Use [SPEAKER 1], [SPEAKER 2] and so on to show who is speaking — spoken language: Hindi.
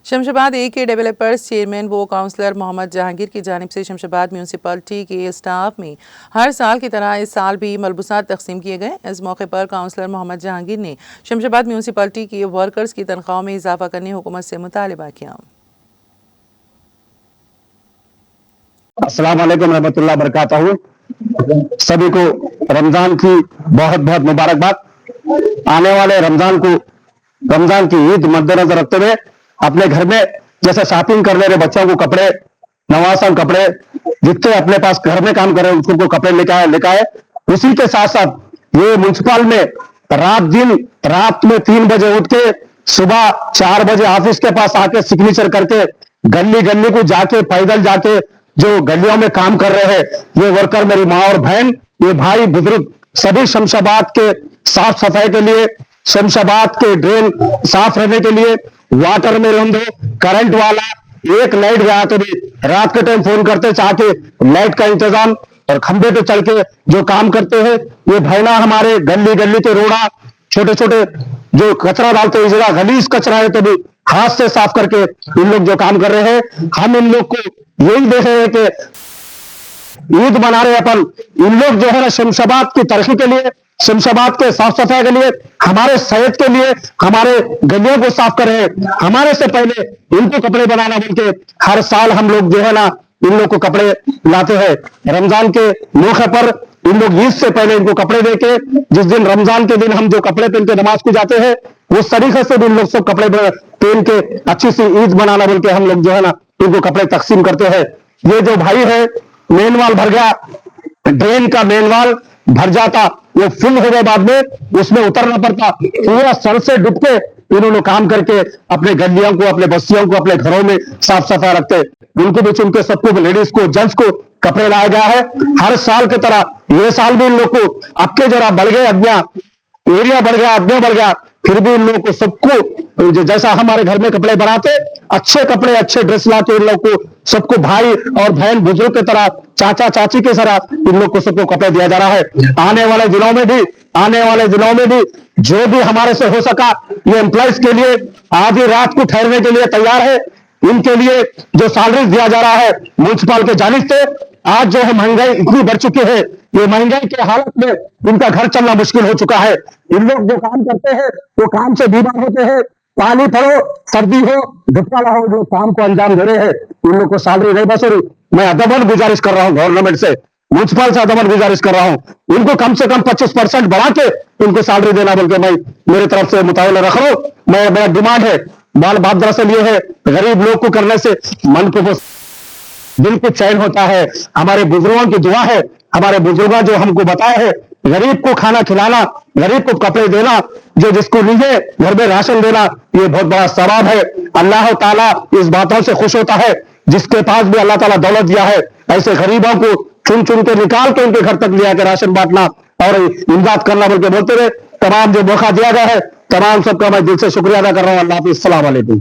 [SPEAKER 1] शमशाबाद ए के डेवलपर्स चेयरमैन वो काउंसलर मोहम्मद जहांगीर की जानिब से शमशाबाद म्यूनसिपलिटी के स्टाफ में हर साल की तरह इस साल भी मलबूसात तकसीम किए गए। इस मौके पर काउंसलर मोहम्मद जहांगीर ने शमशाबाद म्यूनसिपलिटी के वर्कर्स की तनख्वाहों में इजाफा करने हुकूमत से मुतालिबा किया।
[SPEAKER 2] अस्सलाम वालेकुम रहमतुल्लाह बरकातहू। सभी को रमजान की बहुत बहुत मुबारकबाद। आने वाले रमजान की ईद मद्देनजर रखते हुए अपने घर में जैसे शॉपिंग कर ले रहे बच्चों को कपड़े, नवासन कपड़े, जितने अपने पास घर में काम कर रहे हैं उसको कपड़े लेके आए। उसी के साथ साथ ये म्युनिसिपल में रात में 3 बजे उठ के सुबह 4 बजे ऑफिस के पास आके सिग्नेचर करके गली गली को जाके पैदल जाके जो गलियों में काम कर रहे हैं ये वर्कर, मेरी माँ और बहन, ये भाई बुजुर्ग, सभी शमशाबाद के साफ सफाई के लिए, शमशाबाद के ड्रेन साफ रहने के लिए, वाटर में रंधो, करंट वाला एक लाइट गया तो भी रात के टाइम फोन करते चाहते लाइट का इंतजाम और खंबे पे चल के जो काम करते हैं ये भाईना हमारे गली गली के रोड़ा, छोटे छोटे जो कचरा डालते हैं जगह गलीज कचरा है तो भी हाथ से साफ करके इन लोग जो काम कर रहे हैं। हम इन लोग को यही देख रहे हैं कि ईद मना रहे अपन, इन लोग जो है ना शमशाबाद की तरक्की के लिए, शमशाबाद के साफ सफाई के लिए, हमारे सेहत के लिए, हमारे गलियों को साफ कर रहे हैं। हमारे से पहले इनको कपड़े बनाना बोल के हर साल हम लोग जो है ना इन लोग को कपड़े लाते हैं। रमजान के मौके पर इन लोग ईद से पहले इनको कपड़े देके, जिस दिन रमजान के दिन हम जो कपड़े पहन के नमाज को जाते हैं उस तरीके से भी इन लोग सब कपड़े पहन के अच्छी सी ईद मनाना बोल के हम लोग जो है ना इनको कपड़े तकसीम करते हैं। ये जो भाई है, मेन वाल भर गया, ड्रेन का मेन वाल भर जाता, वो फुल हो गए, बाद में उसमें उतरना पड़ता, पूरा सर से डूब के इन्होंने काम करके अपने गलियों को, अपने बस्तियों को, अपने घरों में साफ सफाई रखते। उनको भी चुन के सबको, लेडीज को, जेंट्स को कपड़े लाया गया है। हर साल की तरह ये साल भी इन लोग को अब के जरा बढ़ गए, अज्ञा एरिया बढ़ गया, अज्ञा बढ़ गया, फिर भी इन लोगों को सबको जैसा हमारे घर में कपड़े बनाते, अच्छे कपड़े, अच्छे ड्रेस लाके इन लोग को सबको भाई और बहन बुजुर्ग की तरह, चाचा चाची के तरह इन लोग को सबको कपड़े दिया जा रहा है। आने वाले दिनों में भी जो भी हमारे से हो सका ये एम्प्लॉइज के लिए आधी रात को ठहरने के लिए तैयार है। इनके लिए जो सैलरी दिया जा रहा है म्युनिसिपल के जानिब से, आज जो है महंगाई इतनी बढ़ चुकी है, ये महंगाई के हालत में इनका घर चलना मुश्किल हो चुका है। इन लोग जो काम करते हैं वो काम से बीमार होते हैं, पानी पड़ो, सर्दी हो, धुपकाला हो, जो काम को अंजाम दे रहे हैं इन लोग को सैलरी नहीं बस रही। मैं अदबन गुजारिश कर रहा हूँ गवर्नमेंट से, म्युनिसिपल से अदबन गुजारिश कर रहा हूँ, इनको कम से कम 25% बढ़ा के इनको सैलरी देना बोल के मैं मेरी तरफ से मुताबिक रख रहा हूँ। मेरा डिमांड है। बात दरअसल ये है, गरीब लोग को करने से मन को दिल को चैन होता है। हमारे बुजुर्गों की दुआ है, हमारे बुजुर्गों जो हमको बताए हैं, गरीब को खाना खिलाना, गरीब को कपड़े देना, जो जिसको नहीं है घर में राशन देना, ये बहुत बड़ा सवाब है। अल्लाह ताला इस बातों से खुश होता है। जिसके पास भी अल्लाह ताला दौलत दिया है, ऐसे गरीबों को चुन चुन के निकाल के उनके घर तक लिया के राशन बांटना और इमदाद करना बोल के बोलते रहे। तमाम जो मौका दिया गया है, तमाम सबका मैं दिल से शुक्रिया अदा कर रहा हूँ। अल्लाह हाफिज़, अस्सलाम वालेकुम।